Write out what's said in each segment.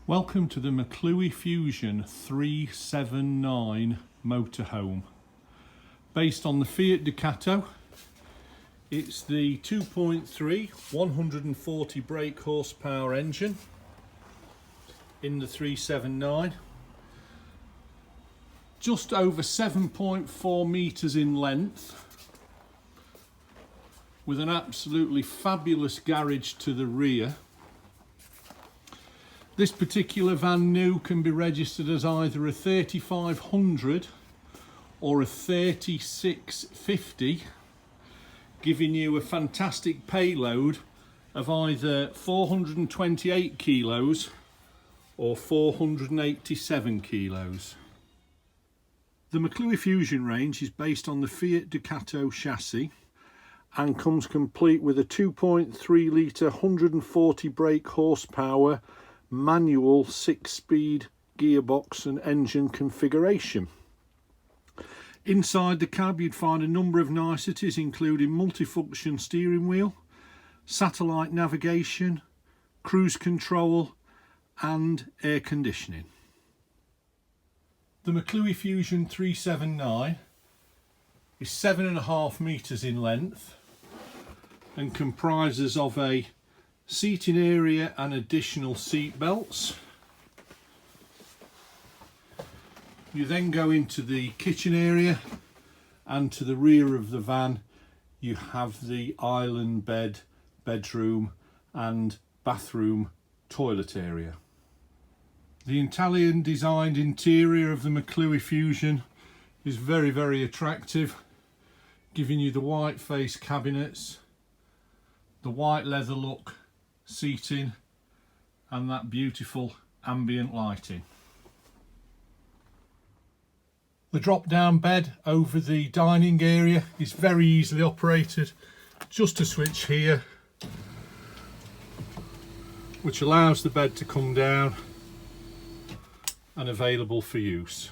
Welcome to the McLouis Fusion 379 motorhome. Based on the Fiat Ducato, it's the 2.3 140 brake horsepower engine in the 379. Just over 7.4 meters in length, with an absolutely fabulous garage to the rear. This particular van new can be registered as either a 3500 or a 3650, giving you a fantastic payload of either 428 kilos or 487 kilos. The McLouis Fusion range is based on the Fiat Ducato chassis and comes complete with a 2.3 litre 140 brake horsepower manual 6-speed gearbox and engine configuration. Inside the cab you'd find a number of niceties, including multifunction steering wheel, satellite navigation, cruise control and air conditioning. The McLouis Fusion 379 is 7.5 meters in length and comprises of a seating area and additional seat belts. You then go into the kitchen area, and to the rear of the van you have the island bed, bedroom and bathroom toilet area. The Italian designed interior of the McLouis Fusion is very attractive, giving you the white face cabinets, the white leather look seating and that beautiful ambient lighting. The drop down bed over the dining area is very easily operated. Just a switch here which allows the bed to come down and available for use.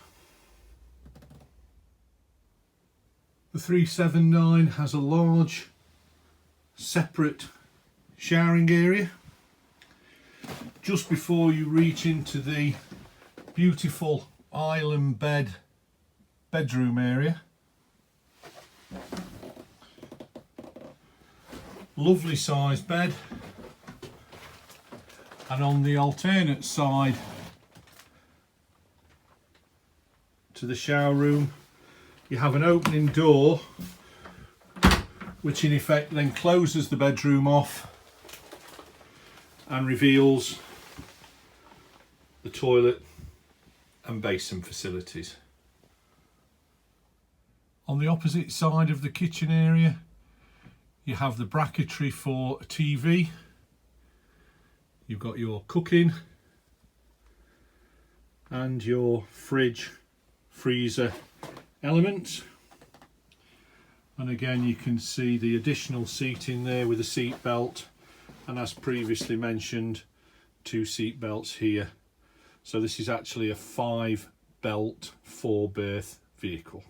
The 379 has a large separate showering area just before you reach into the beautiful island bedroom area. Lovely sized bed, and on the alternate side to the shower room you have an opening door which in effect then closes the bedroom off and reveals the toilet and basin facilities. On the opposite side of the kitchen area you have the bracketry for a TV. You've got your cooking and your fridge, freezer elements, and again you can see the additional seating there with a seat belt, and as previously mentioned, 2 seat belts here. So this is actually a 5 belt 4 berth vehicle.